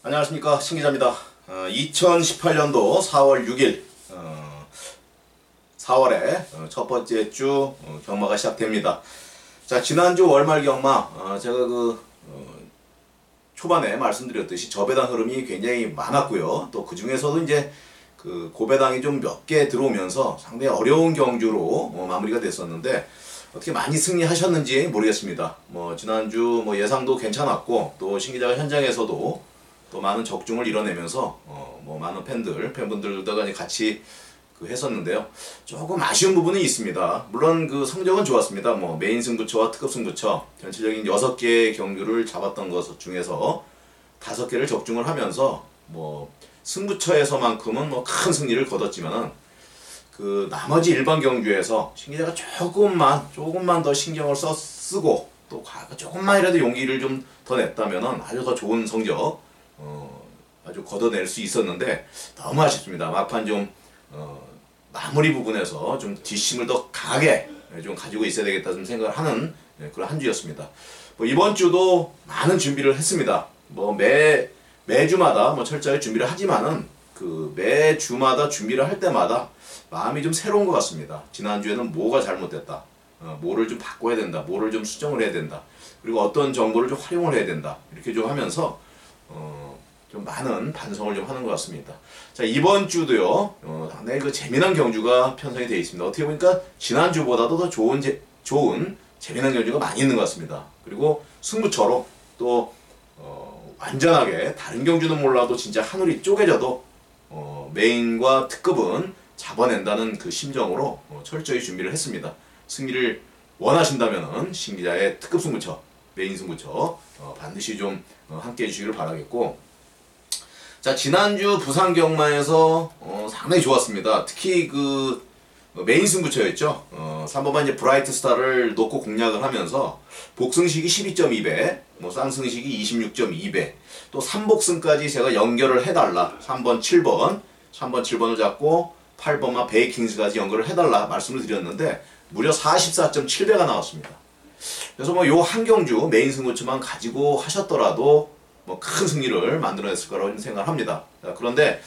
안녕하십니까, 신기자입니다. 2018년도 4월 6일 4월에 첫 번째 주 경마가 시작됩니다. 자, 지난주 월말 경마 제가 초반에 말씀드렸듯이 저배당 흐름이 굉장히 많았고요. 또 그 중에서도 이제 그 고배당이 좀 몇 개 들어오면서 상당히 어려운 경주로 마무리가 됐었는데 어떻게 많이 승리하셨는지 모르겠습니다. 지난주 예상도 괜찮았고 또 신기자가 현장에서도 또 많은 적중을 이뤄내면서 많은 팬분들과 같이 했었는데요. 조금 아쉬운 부분이 있습니다. 물론 그 성적은 좋았습니다. 메인 승부처와 특급 승부처 전체적인 6개의 경주를 잡았던 것 중에서 5개를 적중을 하면서 승부처에서만큼은 큰 승리를 거뒀지만은 그 나머지 일반 경주에서 신기자가 조금만 더 신경을 쓰고 또 조금만이라도 용기를 좀 더 냈다면은 아주 더 좋은 성적 아주 걷어낼 수 있었는데 너무 아쉽습니다. 막판 좀 마무리 부분에서 좀 뒷심을 더 강하게 좀 가지고 있어야 되겠다 좀 생각을 하는 그런 한 주였습니다. 이번 주도 많은 준비를 했습니다. 매주마다 철저하게 준비를 하지만은 매주마다 준비를 할 때마다 마음이 좀 새로운 것 같습니다. 지난주에는 뭐가 잘못됐다, 뭐를 좀 바꿔야 된다, 뭐를 좀 수정을 해야 된다, 그리고 어떤 정보를 좀 활용을 해야 된다, 이렇게 좀 하면서 좀 많은 반성을 좀 하는 것 같습니다. 자, 이번 주도요, 상당히 재미난 경주가 편성이 되어 있습니다. 어떻게 보니까 지난주보다도 더 좋은 재미난 경주가 많이 있는 것 같습니다. 그리고 승부처로 또 완전하게 다른 경주는 몰라도 진짜 하늘이 쪼개져도 메인과 특급은 잡아낸다는 그 심정으로 철저히 준비를 했습니다. 승리를 원하신다면은 신기자의 특급 승부처, 메인 승부처 반드시 좀 함께 해주시기를 바라겠고, 자, 지난주 부산 경마에서 상당히 좋았습니다. 특히 메인 승부처였죠. 3번만 이제 브라이트 스타를 놓고 공략을 하면서 복승식이 12.2배, 쌍승식이 26.2배, 또 3복승까지 제가 연결을 해달라. 3번, 7번을 잡고 8번만 베이킹스까지 연결을 해달라 말씀을 드렸는데 무려 44.7배가 나왔습니다. 그래서 요 한 경주 메인 승부처만 가지고 하셨더라도 큰 승리를 만들어냈을 거라고 생각을 합니다. 자, 그런데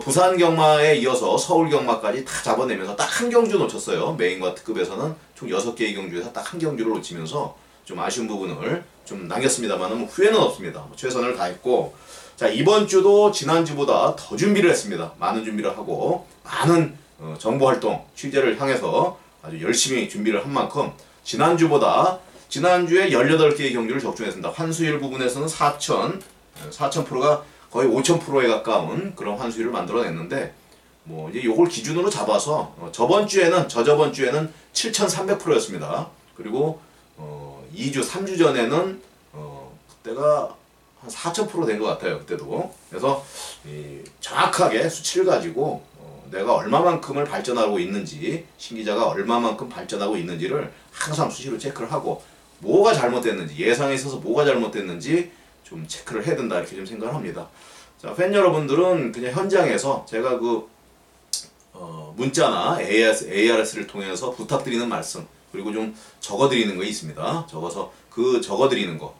부산 경마에 이어서 서울 경마까지 다 잡아내면서 딱 한 경주 놓쳤어요. 메인과 특급에서는 총 6개의 경주에서 딱 한 경주를 놓치면서 좀 아쉬운 부분을 좀 남겼습니다만 후회는 없습니다. 최선을 다했고, 자, 이번 주도 지난주보다 더 준비를 했습니다. 많은 준비를 하고 많은 정보활동, 취재를 향해서 아주 열심히 준비를 한 만큼 지난주에 18개의 경주를 적중했습니다. 환수율 부분에서는 4,000%가 거의 5,000%에 가까운 그런 환수율을 만들어냈는데, 이제 요걸 기준으로 잡아서 저저번 주에는 7,300%였습니다. 그리고 3주 전에는 그때가 한 4,000% 된 것 같아요. 그때도. 그래서 정확하게 수치를 가지고 내가 얼마만큼을 발전하고 있는지, 신기자가 얼마만큼 발전하고 있는지를 항상 수시로 체크를 하고, 뭐가 잘못됐는지, 예상에 있어서 뭐가 잘못됐는지 좀 체크를 해야 된다, 이렇게 좀 생각을 합니다. 자, 팬 여러분들은 그냥 현장에서 제가 문자나 ARS를 통해서 부탁드리는 말씀, 그리고 좀 적어드리는 거 있습니다. 적어드리는 거,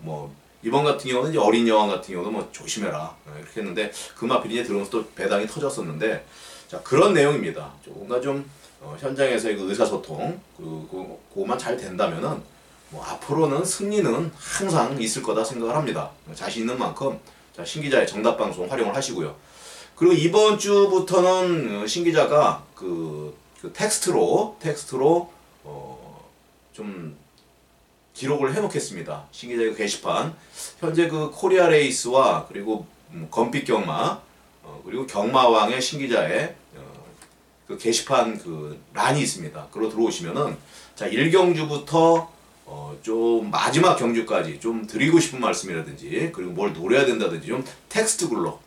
이번 같은 경우는 이제 어린 여왕 같은 경우도 조심해라, 이렇게 했는데 금하필 이제 들어오면서 또 배당이 터졌었는데, 자, 그런 내용입니다. 뭔가 좀 현장에서의 의사소통, 그거만 잘 된다면은 앞으로는 승리는 항상 있을 거다 생각을 합니다. 자신 있는 만큼, 자, 신기자의 정답방송 활용을 하시고요. 그리고 이번 주부터는 신기자가 텍스트로 좀 기록을 해놓겠습니다. 신기자의 게시판, 현재 코리아 레이스와 그리고 건빛 경마, 그리고 경마왕의 신기자의 게시판 란이 있습니다. 그로 들어오시면은, 자, 1경주부터 좀 마지막 경주까지 좀 드리고 싶은 말씀이라든지, 그리고 뭘 노려야 된다든지 좀 텍스트글로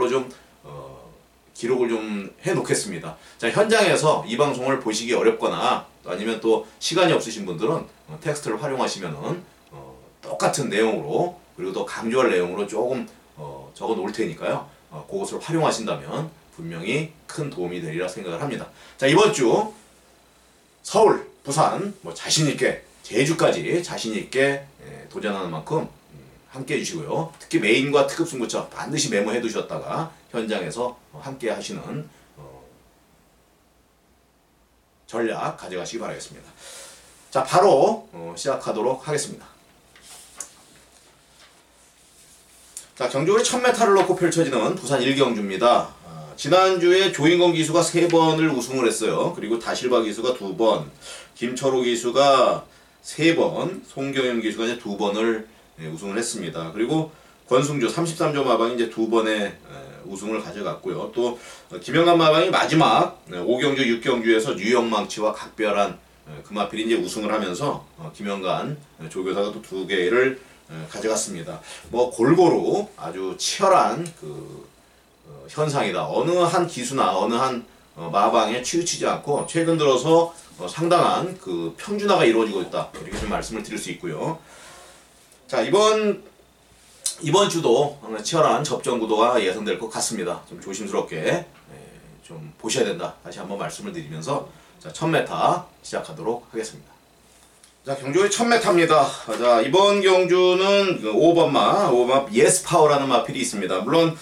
좀 기록을 좀 해놓겠습니다. 자, 현장에서 이 방송을 보시기 어렵거나 아니면 또 시간이 없으신 분들은 텍스트를 활용하시면은 똑같은 내용으로, 그리고 또 강조할 내용으로 조금 적어 놓을 테니까요. 그것을 활용하신다면 분명히 큰 도움이 되리라 생각을 합니다. 자, 이번 주 서울, 부산 자신있게 제주까지 자신있게 도전하는 만큼 함께 해주시고요. 특히 메인과 특급 승부처 반드시 메모해 두셨다가 현장에서 함께 하시는 전략 가져가시기 바라겠습니다. 자, 바로 시작하도록 하겠습니다. 자, 경주의 1000m를 놓고 펼쳐지는 부산 1경주입니다. 지난주에 조인권 기수가 3번을 우승을 했어요. 그리고 다실바 기수가 2번, 김철호 기수가 3번, 송경현 기수가 이제 2번을 우승을 했습니다. 그리고 권승조 33조 마방이 이제 2번의 우승을 가져갔고요. 또 김영관 마방이 마지막 5경주, 6경주에서 뉴욕망치와 각별한 금화필이 이제 우승을 하면서 김영관 조교사가 또 2개를 가져갔습니다. 뭐 골고루 아주 치열한 현상이다. 어느 한 기수나 어느 한 마방에 치우치지 않고 최근 들어서 상당한 평준화가 이루어지고 있다. 이렇게 좀 말씀을 드릴 수 있고요. 자, 이번 주도 치열한 접전 구도가 예상될 것 같습니다. 좀 조심스럽게 좀 보셔야 된다. 다시 한번 말씀을 드리면서 자, 1000m 시작하도록 하겠습니다. 자, 경주의 1000m입니다. 자, 이번 경주는 5번마 예스파워라는 마필이 있습니다. 물론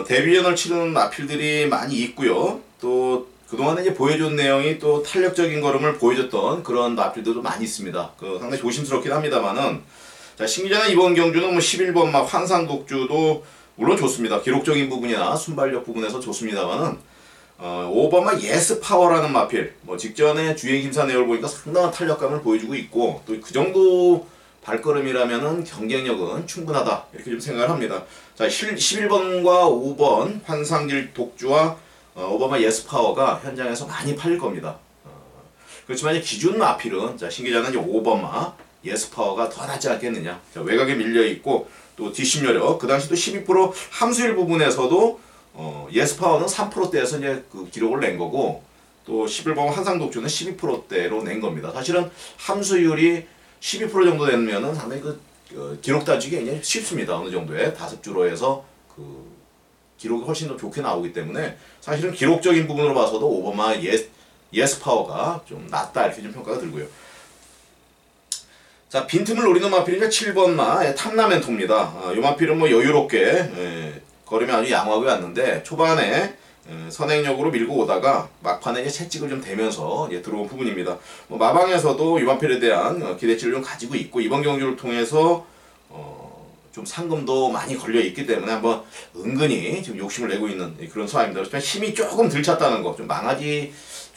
데뷔전을 치르는 마필들이 많이 있고요. 또 그동안에 이제 보여준 내용이 또 탄력적인 걸음을 보여줬던 그런 마필들도 많이 있습니다. 상당히 조심스럽긴 합니다만은 자, 신기자는 이번 경주는 뭐 11번마 환상독주도 물론 좋습니다. 기록적인 부분이나 순발력 부분에서 좋습니다만은 5번마 예스파워라는 마필 직전에 주행 심사 내용을 보니까 상당한 탄력감을 보여주고 있고 또 그 정도 발걸음이라면은 경쟁력은 충분하다 이렇게 좀 생각을 합니다. 자, 11번과 5번 환상길 독주와 5번마 예스파워가 현장에서 많이 팔릴 겁니다. 그렇지만 기준 마필은 자, 신기자는 이제 5번마 예스파워가 더 낫지 않겠느냐. 자, 외곽에 밀려있고 또 뒷심여력 그 당시 또 12% 함수율 부분에서도 예스파워는 3%대에서 이제 기록을 낸 거고 또 11번 한상독주는 12%대로 낸 겁니다. 사실은 함수율이 12% 정도 되면은 상당히 기록 따지기 굉장히 쉽습니다. 어느 정도의 5주로 해서 기록이 훨씬 더 좋게 나오기 때문에 사실은 기록적인 부분으로 봐서도 5번마 예스파워가 좀 낫다 이렇게 좀 평가가 들고요. 자, 빈틈을 노리는 마필이 7번마 탐라멘토입니다. 이 마필은 뭐 여유롭게 걸음이 아주 양호하게 왔는데 초반에 선행력으로 밀고 오다가 막판에 이제 채찍을 좀 대면서 들어온 부분입니다. 마방에서도 이 마필에 대한 기대치를 좀 가지고 있고 이번 경주를 통해서 좀 상금도 많이 걸려 있기 때문에 한번 은근히 지금 욕심을 내고 있는 그런 상황입니다. 그렇지만 힘이 조금 덜 찼다는 거, 좀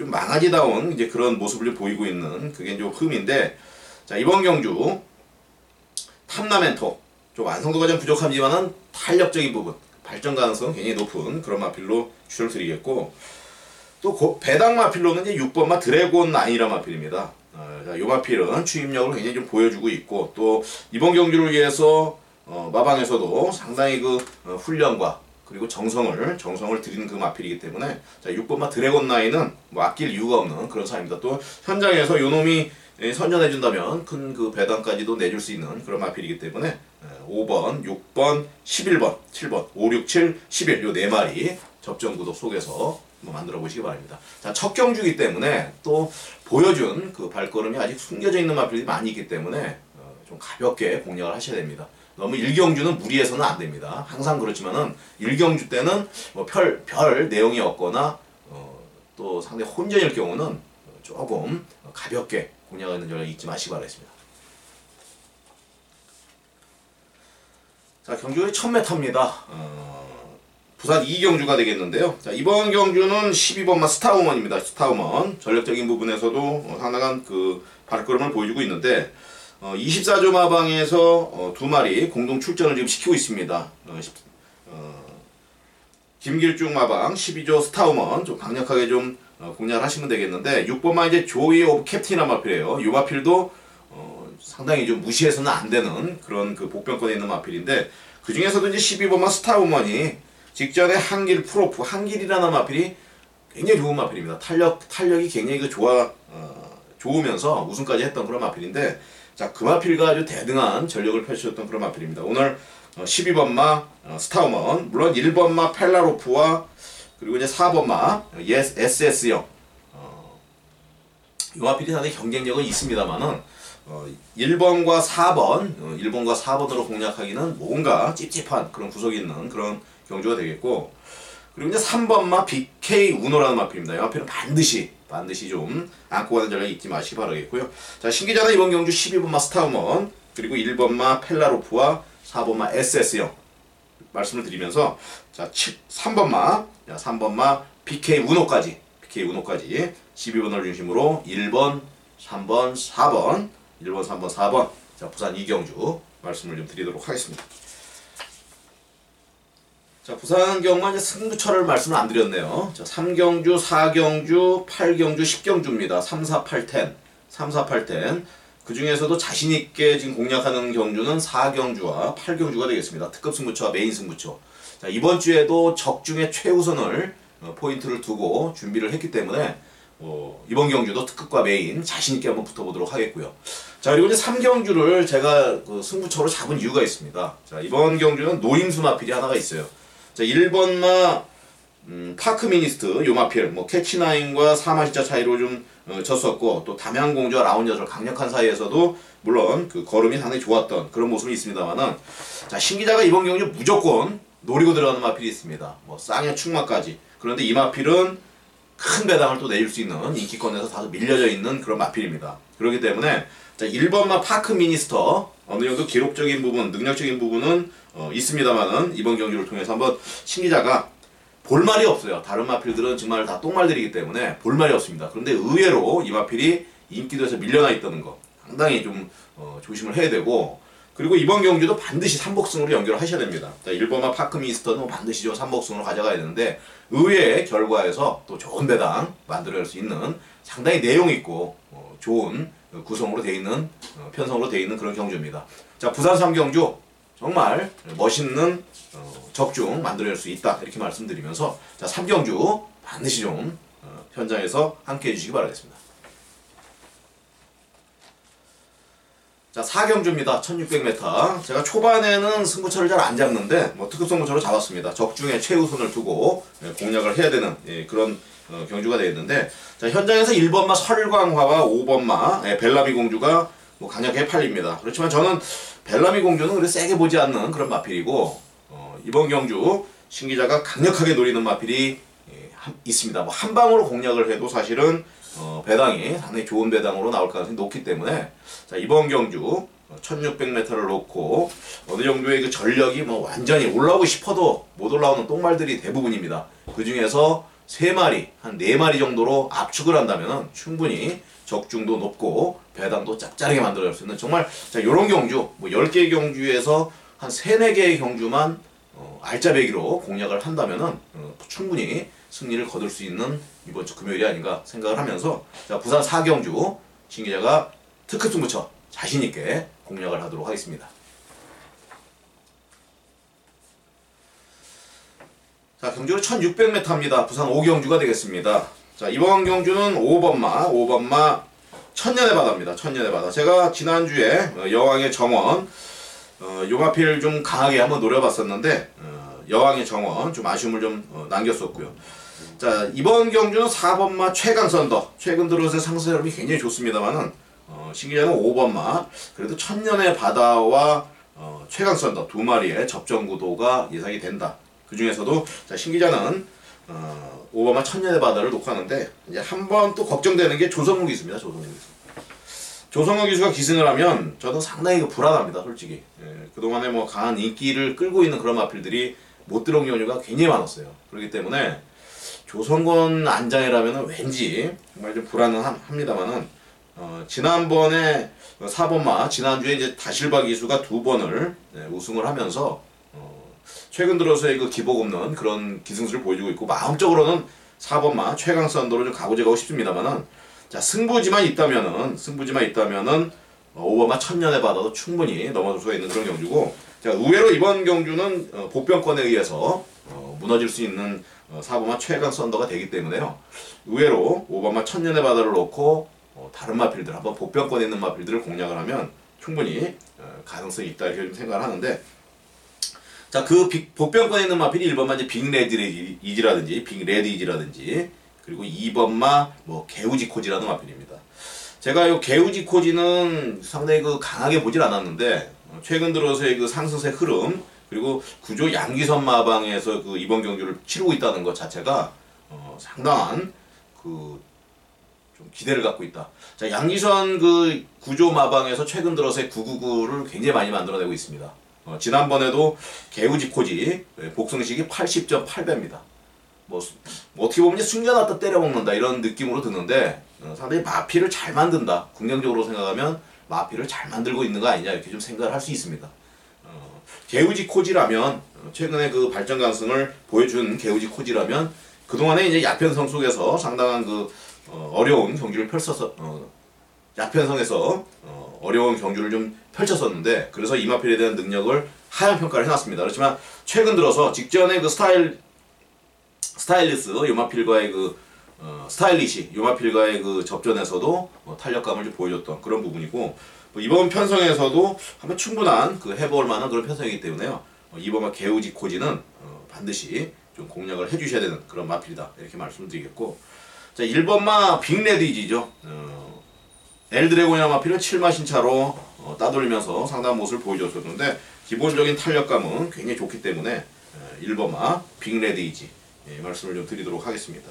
망아지다운 이제 그런 모습을 좀 보이고 있는 그게 좀 흠인데. 자, 이번 경주 탐라멘토 좀 완성도가 좀 부족하지만은 탄력적인 부분 발전 가능성 굉장히 높은 그런 마필로 추천을 드리겠고 또 배당 마필로는 이제 6번마 드래곤 9이라는 마필입니다. 자, 이 마필은 추임력을 굉장히 좀 보여주고 있고 또 이번 경주를 위해서 마방에서도 상당히 훈련과 그리고 정성을 드리는 그 마필이기 때문에 자, 6번마 드래곤 9은 뭐 아낄 이유가 없는 그런 사입니다. 또 현장에서 요 놈이 선전해준다면 큰 배당까지도 내줄 수 있는 그런 마필이기 때문에 5번, 6번, 11번, 7번, 5, 6, 7, 11 요 4마리 접전구도 속에서 만들어 보시기 바랍니다. 자, 첫 경주이기 때문에 또 보여준 발걸음이 아직 숨겨져 있는 마필이 많이 있기 때문에 좀 가볍게 공략을 하셔야 됩니다. 너무 1경주는 무리해서는 안 됩니다. 항상 그렇지만은 1경주 때는 뭐 별 내용이 없거나 또 상당히 혼전일 경우는 조금 가볍게 공략하는 전략 잊지 마시기 바라겠습니다. 자, 경주의 1000m입니다. 부산 2경주가 되겠는데요. 자, 이번 경주는 12번마 스타우먼입니다. 스타우먼 전력적인 부분에서도 상당한 발걸음을 보여주고 있는데 24조 마방에서 2마리 공동 출전을 지금 시키고 있습니다. 김길중 마방 12조 스타우먼 좀 강력하게 좀 공략을 하시면 되겠는데 6번마 이제 조이 오브 캡틴이라는 마필이에요. 이 마필도 상당히 좀 무시해서는 안 되는 그런 복병권에 있는 마필인데 그 중에서도 이제 12번마 스타우먼이 직전에 한길 프로프 한길이라는 마필이 굉장히 좋은 마필입니다. 탄력이 굉장히 좋으면서 우승까지 했던 그런 마필인데 자, 그 마필과 아주 대등한 전력을 펼쳤던 그런 마필입니다. 오늘 12번마 스타우먼 물론 1번마 펠라로프와 그리고 이제 4번마 SS형 이 마필이 상당히 경쟁력은 있습니다만은 1번과 4번, 1번과 4번으로 공략하기는 뭔가 찝찝한 그런 구석이 있는 그런 경주가 되겠고, 그리고 이제 3번마 BK 우노라는 마필입니다. 이 마필은 반드시 좀 안고 가는 전략이 잊지 마시기 바라겠고요. 자, 신기자는 이번 경주 12번마 스타우먼, 그리고 1번마 펠라로프와 4번마 SS형 말씀을 드리면서, 자, 3번마 BK 우노까지 12번을 중심으로 1번, 3번, 4번, 1번, 3번, 4번, 자, 부산 이경주 말씀을 좀 드리도록 하겠습니다. 자, 부산 경마 이제 승부처를 말씀을 안 드렸네요. 자, 3경주, 4경주, 8경주, 10경주입니다. 3, 4, 8, 10. 3, 4, 8, 10. 그 중에서도 자신있게 지금 공략하는 경주는 4경주와 8경주가 되겠습니다. 특급 승부처와 메인 승부처. 자, 이번 주에도 적중에 최우선을 포인트를 두고 준비를 했기 때문에 이번 경주도 특급과 메인 자신있게 한번 붙어보도록 하겠고요. 자, 그리고 이제 3경주를 제가 그 승부처로 잡은 이유가 있습니다. 자, 이번 경주는 노림수 마필이 하나가 있어요. 자, 1번마 파크 미니스트 요 마필 캐치나인과 4마시자 차이로 좀 졌었고, 또 담양공주와 라운여설 강력한 사이에서도 물론 그 걸음이 상당히 좋았던 그런 모습이 있습니다만은, 자, 신기자가 이번 경주 무조건 노리고 들어가는 마필이 있습니다. 쌍의 축마까지. 그런데 이 마필은 큰 배당을 또 내줄 수 있는 인기권에서 다소 밀려져 있는 그런 마필입니다. 그렇기 때문에, 자, 1번마 파크 미니스터 어느 정도 기록적인 부분, 능력적인 부분은 있습니다만은 이번 경주를 통해서 한번 신기자가 볼말이 없어요. 다른 마필들은 정말 다 똥말들이기 때문에 볼말이 없습니다. 그런데 의외로 이 마필이 인기도에서 밀려나 있다는 거 상당히 좀 조심을 해야 되고, 그리고 이번 경주도 반드시 삼복승으로 연결을 하셔야 됩니다. 자, 1번마 파크 미니스터는 반드시 좀 삼복승으로 가져가야 되는데, 의외의 결과에서 또 좋은 배당 만들어낼 수 있는 상당히 내용 있고 좋은 구성으로 되어 있는 편성으로 되어 있는 그런 경주입니다. 자, 부산 3경주 정말 멋있는 적중 만들어낼 수 있다 이렇게 말씀드리면서, 자, 3경주 반드시 좀 현장에서 함께 해주시기 바라겠습니다. 자, 4경주입니다. 1600m. 제가 초반에는 승부처를 잘 안 잡는데 특급 승부처로 잡았습니다. 적중에 최우선을 두고 공략을 해야 되는 그런 경주가 되겠는데, 자, 현장에서 1번마 설광화와 5번마 벨라미 공주가 강력하게 팔립니다. 그렇지만 저는 벨라미 공주는 그렇게 세게 보지 않는 그런 마필이고, 이번 경주 신기자가 강력하게 노리는 마필이 있습니다. 한 방으로 공략을 해도 사실은 배당이 상당히 좋은 배당으로 나올 가능성이 높기 때문에, 자, 이번 경주 1600m를 놓고 어느 정도의 그 전력이 완전히 올라오고 싶어도 못 올라오는 똥말들이 대부분입니다. 그 중에서 3마리, 한 4마리 정도로 압축을 한다면 충분히 적중도 높고 배당도 짭짤하게 만들어낼 수 있는, 정말, 자, 요런 경주 10개의 경주에서 한 3, 4개의 경주만 알짜배기로 공략을 한다면은 충분히 승리를 거둘 수 있는 이번 주 금요일이 아닌가 생각을 하면서, 자, 부산 4경주 신기자가 특급 승부처 자신있게 공략을 하도록 하겠습니다. 자, 경주는 1600m입니다. 부산 5경주가 되겠습니다. 자, 이번 경주는 5번마 천년의 바다입니다. 천년의 바다. 제가 지난주에 여왕의 정원 요 마필 좀 강하게 한번 노려봤었는데 여왕의 정원 좀 아쉬움을 좀 남겼었고요. 자, 이번 경주는 4번마 최강선더. 최근 들어서 상승 흐름이 굉장히 좋습니다만은 신기자는 5번마 그래도 천년의 바다와 최강선더 두 마리의 접전 구도가 예상이 된다. 그 중에서도, 자, 신기자는 5번마 천년의 바다를 놓고 하는데, 이제 한번 또 걱정되는 게 조성우 기수입니다. 조성우 기수가 기승을 하면 저는 상당히 불안합니다. 솔직히. 그동안에 강한 인기를 끌고 있는 그런 마필들이 못 들어온 경우가 굉장히 많았어요. 그렇기 때문에 조성권 안장이라면 왠지 정말 좀 불안은 합니다만은, 지난번에 4번마 지난주에 이제 다실바 기수가 2번을 우승을 하면서 최근 들어서의 그 기복 없는 그런 기승수를 보여주고 있고, 마음적으로는 4번마 최강선도로 좀 가고 싶습니다만은, 자, 승부지만 있다면은 5번마 천년의 바다도 충분히 넘어설 수가 있는 그런 경주고, 자, 의외로 이번 경주는 복병권에 의해서 무너질 수 있는 4번마 최강선도가 되기 때문에요. 의외로 5번마 천년의 바다를 놓고 다른 마필들, 한번 복병권에 있는 마필들을 공략을 하면 충분히 가능성이 있다 이렇게 생각을 하는데, 자, 그 복병권에 있는 마필이 1번마 이제 빅레드 이지라든지 그리고 2번마 개우지코지라는 마필입니다. 제가 이 개우지코지는 상당히 그 강하게 보질 않았는데 최근 들어서의 그 상승세 흐름 그리고 구조 양기선 마방에서 그 이번 경주를 치르고 있다는 것 자체가 상당한 그 좀 기대를 갖고 있다. 자, 양기선 그 구조 마방에서 최근 들어서의 999를 굉장히 많이 만들어내고 있습니다. 지난번에도 개우지코지 복승식이 80.8배입니다. 뭐 어떻게 보면 숨겨놨다 때려먹는다 이런 느낌으로 드는데 상당히 마피를 잘 만든다. 긍정적으로 생각하면 마피를 잘 만들고 있는 거 아니냐 이렇게 좀 생각을 할 수 있습니다. 개우지코지라면 최근에 그 발전 가능성을 보여준 개우지코지라면 그동안에 이제 약편성 속에서 상당한 그 어려운 경주를 펼쳐서 약편성에서 어려운 경주를 좀 펼쳤었는데 그래서 이 마필에 대한 능력을 하향 평가를 해놨습니다. 그렇지만 최근 들어서 직전에 그 스타일리스 요마필과의 그 스타일리시 요마필과의 그 접전에서도 탄력감을 좀 보여줬던 그런 부분이고 이번 편성에서도 한번 충분한 그 해볼 만한 그런 편성이기 때문에요. 이번 개우지코지는 반드시 좀 공략을 해주셔야 되는 그런 마필이다 이렇게 말씀드리겠고 자 1번마 빅레디지죠. 엘드래곤이나 마필은 7마 신차로 따돌리면서 상당한 모습을 보여줬었는데 기본적인 탄력감은 굉장히 좋기 때문에 1번마 빅레디지 말씀을 좀 드리도록 하겠습니다.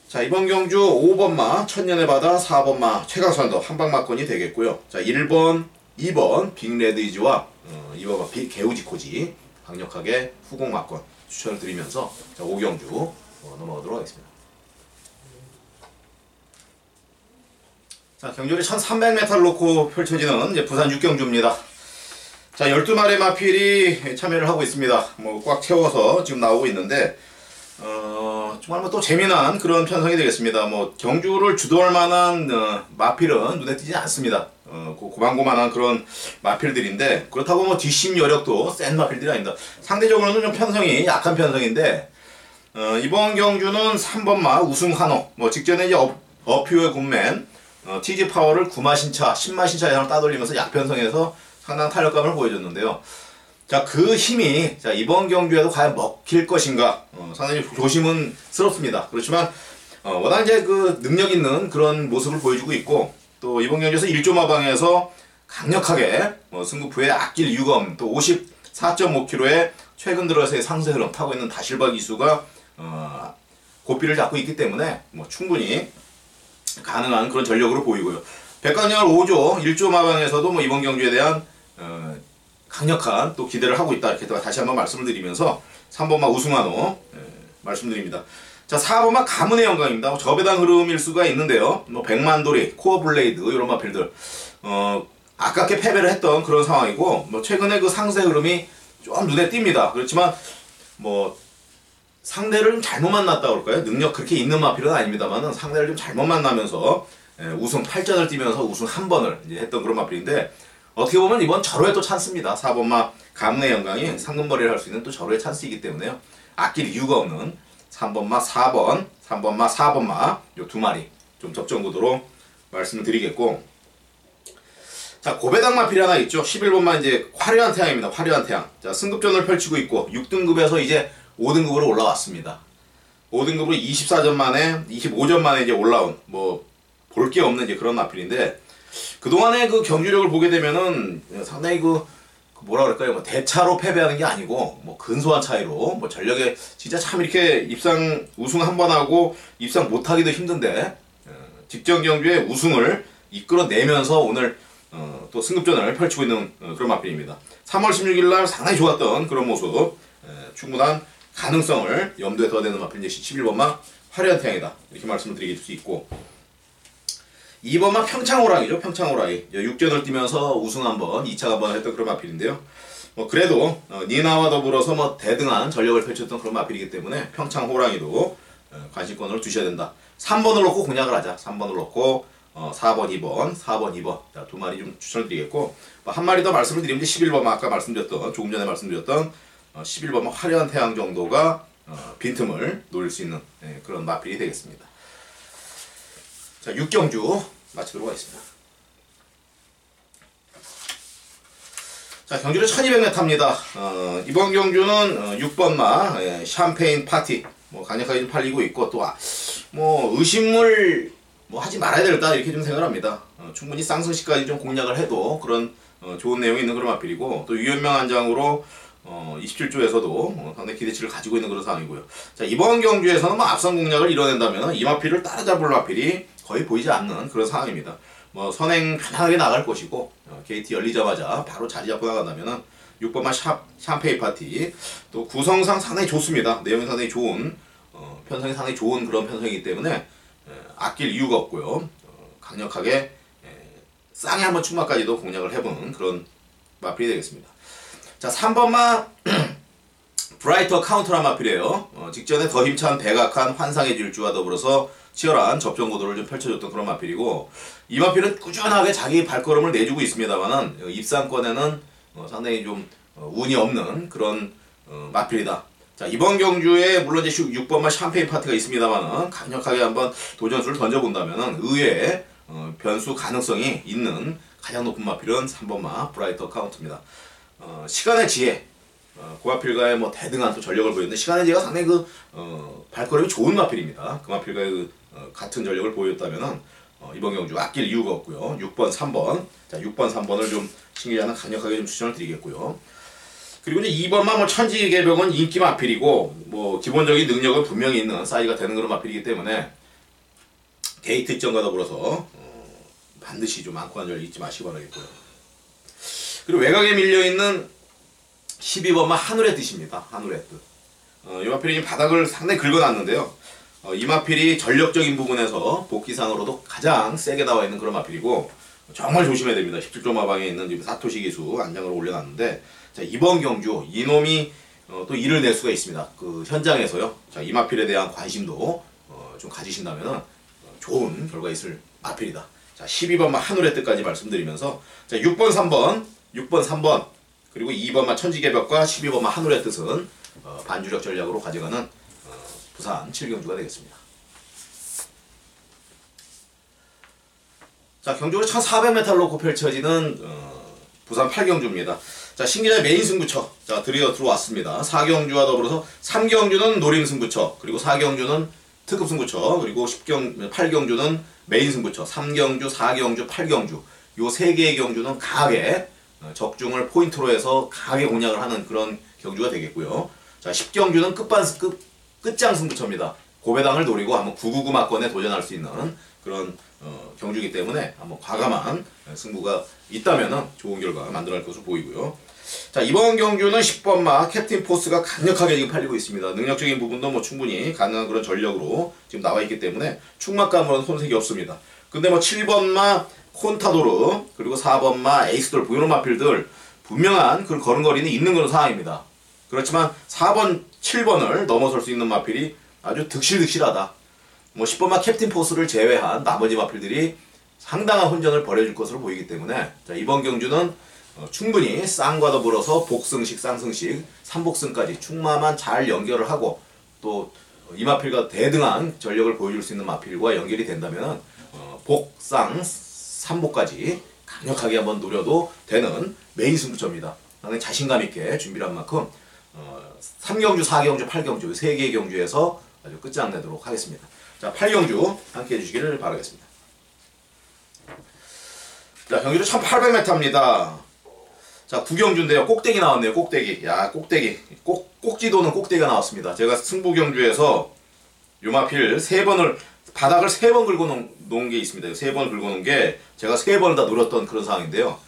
자 이번 경주 5번마 천년의 바다 4번마 최강선도 한방마권이 되겠고요. 자 1번 2번 빅레디지와 2번마 개우지코지 강력하게 후공마권 추천을 드리면서 자 5경주 넘어가도록 하겠습니다. 자 경주를 1300m를 놓고 펼쳐지는 이제 부산 6경주입니다. 자 12마리 마필이 참여를 하고 있습니다. 뭐 꽉 채워서 지금 나오고 있는데 정말 뭐 또 재미난 그런 편성이 되겠습니다. 뭐 경주를 주도할 만한 마필은 눈에 띄지 않습니다. 고만고만한 그런 마필들인데 그렇다고 뭐 뒷심 여력도 센 마필들이 아닙니다. 상대적으로는 좀 편성이 약한 편성인데 이번 경주는 3번마 우승 한호 뭐 직전에 이제 어퓨의 굿맨 TG 파워를 9마 신차 10마 신차 이상을 따돌리면서 약편성에서 상당한 탄력감을 보여줬는데요. 자, 그 힘이 자, 이번 경주에도 과연 먹힐 것인가 상당히 조심스럽습니다. 그렇지만 워낙 이제 그 능력 있는 그런 모습을 보여주고 있고 또 이번 경주에서 1조 마방에서 강력하게 승급후에 아낄 이유가 없는 또 54.5km의 최근 들어서의 상승 흐름 타고 있는 다실바 기수가 고삐를 잡고 있기 때문에 뭐 충분히 가능한 그런 전력으로 보이고요. 백강렬 5조 1조 마방에서도 뭐 이번 경주에 대한 강력한 또 기대를 하고 있다 이렇게 다시 한번 말씀을 드리면서 3번마 우승한호 말씀드립니다. 자 4번마 가문의 영광입니다. 저배당 흐름일 수가 있는데요. 뭐 백만돌이, 코어블레이드 이런 마필들 아깝게 패배를 했던 그런 상황이고 뭐 최근에 그 상세 흐름이 좀 눈에 띕니다. 그렇지만 뭐 상대를 좀 잘못 만났다 그럴까요? 능력 그렇게 있는 마필은 아닙니다만은 상대를 좀 잘못 만나면서 우승 8전을 뛰면서 우승 한 번을 이제 했던 그런 마필인데 어떻게 보면 이번 절호의 또 찬스입니다. 4번마 가문의 영광이 상금거래를 할 수 있는 또 절호의 찬스이기 때문에요. 아낄 이유가 없는 3번마 4번, 3번마 4번마 요 두 마리 좀 적정 구도로 말씀을 드리겠고 자 고배당 마필이 하나 있죠. 11번마 이제 화려한 태양입니다. 화려한 태양. 자 승급전을 펼치고 있고 6등급에서 이제 5등급으로 올라왔습니다. 5등급으로 24전 만에 25전 만에 이제 올라온 뭐 볼 게 없는 이제 그런 마필인데 그동안의 그 경주력을 보게 되면은 상당히 그 뭐라 그럴까요? 뭐 대차로 패배하는 게 아니고 뭐 근소한 차이로 뭐 전력에 진짜 참 이렇게 입상 우승 한 번 하고 입상 못 하기도 힘든데 직전 경주에 우승을 이끌어내면서 오늘 또 승급전을 펼치고 있는 그런 마필입니다. 3월 16일 날 상당히 좋았던 그런 모습 충분한 가능성을 염두에 둬야 되는 마필 11번마 화려한 태양이다 이렇게 말씀을 드릴 수 있고 2번마 평창호랑이죠. 평창호랑이 6전을 뛰면서 우승 한번 2차 한번 했던 그런 마필인데요. 뭐 그래도 니나와 더불어서 뭐 대등한 전력을 펼쳤던 그런 마필이기 때문에 평창호랑이도 관심권을 두셔야 된다. 3번을 놓고 공략을 하자. 3번을 놓고 4번, 2번, 4번, 2번 자, 두 마리 좀 추천을 드리겠고 한 마리 더 말씀을 드리면 11번마 아까 말씀드렸던 조금 전에 말씀드렸던 11번마 화려한 태양 정도가 빈틈을 노릴 수 있는 그런 마필이 되겠습니다. 자 6경주 마치도록 하겠습니다. 자 경주는 1200m입니다. 이번 경주는 6번마 샴페인 파티 뭐 강력하게 좀 팔리고 있고 또 뭐 의심물 뭐 하지 말아야 되겠다 이렇게 좀 생각을 합니다. 충분히 쌍승시까지 좀 공략을 해도 그런 좋은 내용이 있는 그런 마필이고, 또 유현명 한장으로 27조에서도 상당히 기대치를 가지고 있는 그런 상황이고요. 자, 이번 경주에서는 뭐 앞선 공략을 이뤄낸다면 이 마필을 따라잡을 마필이 거의 보이지 않는 그런 상황입니다. 뭐 선행 편하게 나갈 것이고, 게이트 열리자마자 바로 자리 잡고 나간다면은 6번마 샴페인 파티, 또 구성상 상당히 좋습니다. 내용이 상당히 좋은, 편성이 상당히 좋은 그런 편성이기 때문에 아낄 이유가 없고요. 강력하게 쌍에 한번 축마까지도 공략을 해보는 그런 마필이 되겠습니다. 자, 3번마 브라이터 카운터란 마필이에요. 직전에 더 힘찬 백악한 환상의 질주와 더불어서 치열한 접전구도를 좀 펼쳐줬던 그런 마필이고, 이 마필은 꾸준하게 자기 발걸음을 내주고 있습니다만은 입상권에는 상당히 좀 운이 없는 그런 마필이다. 자, 이번 경주에 물론 이제 6번마 샴페인 파티가 있습니다만은 강력하게 한번 도전수를 던져본다면은 의외의 변수 가능성이 있는 가장 높은 마필은 3번마 브라이터 카운트입니다. 시간의 지혜, 고마필과의 뭐 대등한 또 전력을 보였는데, 시간의 지혜가 상당히 발걸음이 좋은 마필입니다. 그 마필과의 같은 전력을 보였다면은 이번 경주 아낄 이유가 없고요. 6번, 3번, 자 6번, 3번을 좀 신기자는 강력하게 좀 추천을 드리겠고요. 그리고 이제 2번만 뭐 천지개벽은 인기 마필이고, 뭐 기본적인 능력은 분명히 있는 사이즈가 되는 그런 마필이기 때문에 게이트 입점과 더불어서 반드시 좀 안고 한 절 잊지 마시기 바라겠고요. 그리고 외곽에 밀려있는 12번만 하늘의 뜻입니다. 하늘의 뜻. 이 마필이 바닥을 상당히 긁어놨는데요. 이 마필이 전력적인 부분에서 복귀상으로도 가장 세게 나와 있는 그런 마필이고, 정말 조심해야 됩니다. 17조 마방에 있는 사토시 기수 안장으로 올려놨는데, 자, 이번 경주 이놈이 또 일을 낼 수가 있습니다. 그 현장에서요. 자, 이 마필에 대한 관심도 좀 가지신다면은 좋은 결과 있을 마필이다. 자, 12번만 하늘의 뜻까지 말씀드리면서, 자, 6번, 3번, 그리고 2번만 천지개벽과 12번만 하늘의 뜻은 반주력 전략으로 가져가는 부산 7경주가 되겠습니다. 자, 경주로 1400m를 놓고 펼쳐지는 부산 8경주입니다. 자, 신기자의 메인 승부처, 자, 드디어 들어왔습니다. 4경주와 더불어서 3경주는 노림 승부처, 그리고 4경주는 특급 승부처, 그리고 8경주는 메인 승부처, 3경주, 4경주, 8경주, 요 3개의 경주는 강하게 적중을 포인트로 해서 강하게 공략을 하는 그런 경주가 되겠고요. 자, 10경주는 끝장 승부처입니다. 고배당을 노리고 한번 999 막건에 도전할 수 있는 그런 경주이기 때문에 한번 과감한 승부가 있다면 좋은 결과 만들어낼 것으로 보이고요. 자, 이번 경주는 10번마 캡틴 포스가 강력하게 지금 팔리고 있습니다. 능력적인 부분도 뭐 충분히 가능한 그런 전력으로 지금 나와 있기 때문에 충막감으로는 손색이 없습니다. 근데 뭐 7번마 콘타도르, 그리고 4번마 에이스돌프, 이런 마필들 분명한 그 걸음걸이는 있는 그런 상황입니다. 그렇지만 4번, 7번을 넘어설 수 있는 마필이 아주 득실득실하다. 뭐 10번마 캡틴 포스를 제외한 나머지 마필들이 상당한 혼전을 벌여줄 것으로 보이기 때문에, 자, 이번 경주는 충분히 쌍과 더불어서 복승식, 쌍승식, 3복승까지 충마만 잘 연결을 하고, 또 이 마필과 대등한 전력을 보여줄 수 있는 마필과 연결이 된다면 복쌍 3복까지 강력하게 한번 노려도 되는 메인 승부처입니다. 상당히 자신감 있게 준비를 한 만큼 3경주, 4경주, 8경주 3개의 경주에서 아주 끝장내도록 하겠습니다. 자, 8경주 함께 해주시기를 바라겠습니다. 자, 경주는 1800m입니다. 자, 9경주인데요. 꼭대기 나왔네요. 꼭대기. 야, 꼭대기. 꼭지도는 꼭대기가 나왔습니다. 제가 승부경주에서 요마필 3번을, 바닥을 3번 긁어놓은 게 있습니다. 3번 긁어놓은 게 제가 3번을 다 노렸던 그런 상황인데요.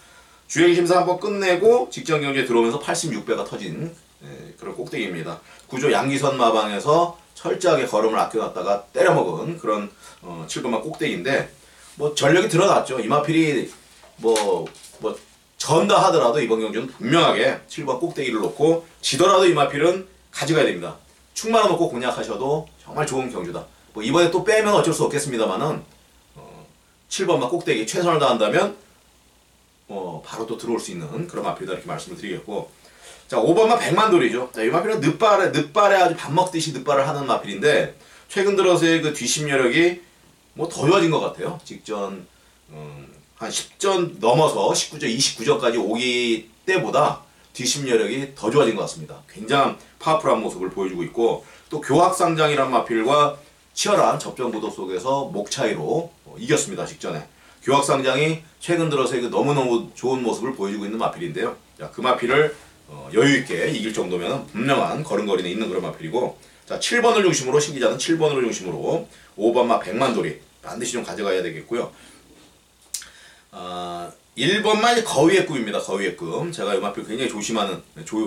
주행심사 한번 끝내고 직전 경주에 들어오면서 86배가 터진 그런 꼭대기입니다. 구조 양기선 마방에서 철저하게 걸음을 아껴놨다가 때려먹은 그런 7번마 꼭대기인데, 뭐 전력이 들어갔죠. 이마필이 뭐 전다 하더라도 이번 경주는 분명하게 7번 꼭대기를 놓고, 지더라도 이마필은 가져가야 됩니다. 충만을 놓고 공략하셔도 정말 좋은 경주다. 뭐 이번에 또 빼면 어쩔 수 없겠습니다만은 7번마 꼭대기 최선을 다한다면 바로 또 들어올 수 있는 그런 마필이다, 이렇게 말씀을 드리겠고, 자, 5번마 백만돌이죠. 자, 이 마필은 늦발에 아주 밥 먹듯이 늦발을 하는 마필인데, 최근 들어서의 그 뒷심여력이 뭐 더 좋아진 것 같아요. 직전 한 10전 넘어서 19전, 29전까지 오기 때보다 뒷심여력이 더 좋아진 것 같습니다. 굉장한 파워풀한 모습을 보여주고 있고, 또 교학상장이란 마필과 치열한 접전구도 속에서 목 차이로 이겼습니다. 직전에. 교학상장이 최근 들어서 너무너무 좋은 모습을 보여주고 있는 마필인데요. 자, 그 마필을 여유있게 이길 정도면 분명한 걸음걸이는 있는 그런 마필이고, 자, 7번을 중심으로, 신기자는 7번을 중심으로 5번마 백만돌이 반드시 좀 가져가야 되겠고요. 1번만 거위의 꿈입니다. 거위의 꿈. 제가 이 마필 굉장히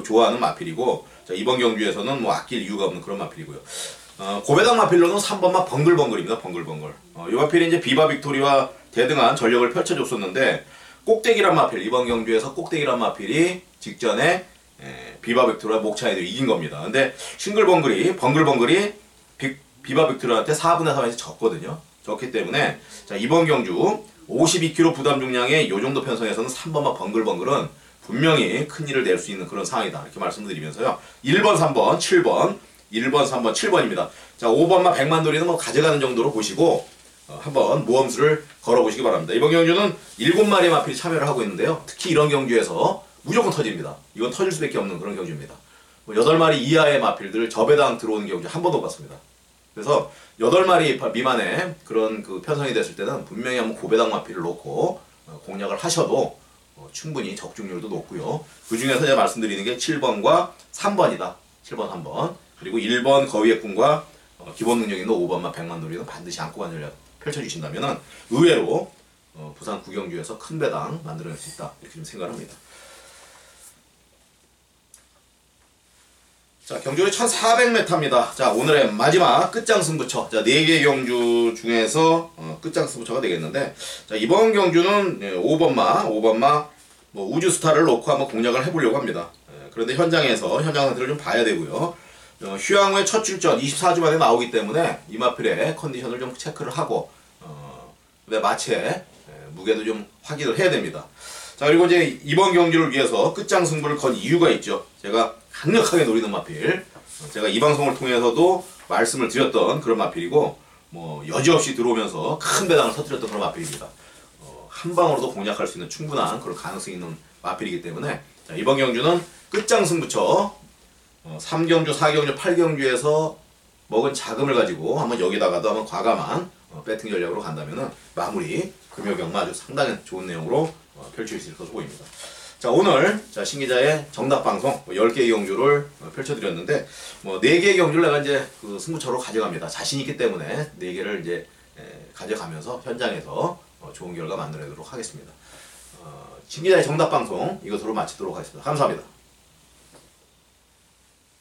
좋아하는 마필이고, 자, 이번 경주에서는 뭐 아낄 이유가 없는 그런 마필이고요. 고배당 마필로는 3번마 벙글벙글입니다. 벙글벙글. 이 마필이 이제 비바 빅토리와 대등한 전력을 펼쳐줬었는데, 꼭대기란 마필, 이번 경주에서 꼭대기란 마필이 직전에 비바 빅토리와 목차에도 이긴 겁니다. 근데 벙글벙글이 비바 빅토리한테 4분의 3에서 졌거든요. 졌기 때문에, 자, 이번 경주 52kg 부담 중량의 요 정도 편성에서는 3번마 벙글벙글은 분명히 큰 일을 낼 수 있는 그런 상황이다. 이렇게 말씀을 드리면서요. 1번, 3번, 7번, 1번, 3번, 7번입니다. 자, 5번마 백만돌이는 뭐 가져가는 정도로 보시고, 한번 모험수를 걸어보시기 바랍니다. 이번 경주는 7마리 마필이 참여를 하고 있는데요. 특히 이런 경주에서 무조건 터집니다. 이건 터질 수밖에 없는 그런 경주입니다. 8마리 이하의 마필들 저배당 들어오는 경주 한 번도 못 봤습니다. 그래서 8마리 미만의 그런 그 편성이 됐을 때는 분명히 한번 고배당 마필을 놓고 공략을 하셔도 충분히 적중률도 높고요. 그 중에서 제가 말씀드리는 게 7번과 3번이다. 7번, 3번. 그리고 1번 거위의 꿈과 기본 능력 있는 5번마 백만돌이는 반드시 안고 간 전략 펼쳐주신다면 의외로 부산 구경주에서 큰 배당 만들어낼 수 있다. 이렇게 좀 생각을 합니다. 자, 경주는 1400m입니다. 자, 오늘의 마지막 끝장 승부처. 자, 4개 경주 중에서 끝장 승부처가 되겠는데, 자, 이번 경주는 5번마 뭐 우주스타를 놓고 한번 공략을 해보려고 합니다. 그런데 현장 상태를 좀 봐야 되고요. 휴양 후에 첫 출전 24주 만에 나오기 때문에 이 마필의 컨디션을 좀 체크를 하고, 그다음에 마체 무게도 좀 확인을 해야 됩니다. 자, 그리고 이제 이번 경주를 위해서 끝장 승부를 건 이유가 있죠. 제가 강력하게 노리는 마필. 제가 이 방송을 통해서도 말씀을 드렸던 그런 마필이고, 뭐 여지없이 들어오면서 큰 배당을 터뜨렸던 그런 마필입니다. 한 방으로도 공략할 수 있는 충분한 그런 가능성이 있는 마필이기 때문에, 자, 이번 경주는 끝장 승부처 3경주, 4경주, 8경주에서 먹은 자금을 가지고 한번 여기다가도 한번 과감한 배팅 전략으로 간다면은 마무리 금요경마 아주 상당히 좋은 내용으로 펼칠 수 있을 것으로 보입니다. 자, 오늘 신기자의 정답 방송 10개의 경주를 펼쳐드렸는데, 뭐 4개의 경주를 내가 이제 그 승부처로 가져갑니다. 자신 있기 때문에 4개를 이제 가져가면서 현장에서 좋은 결과 만들어내도록 하겠습니다. 신기자의 정답 방송 이것으로 마치도록 하겠습니다. 감사합니다.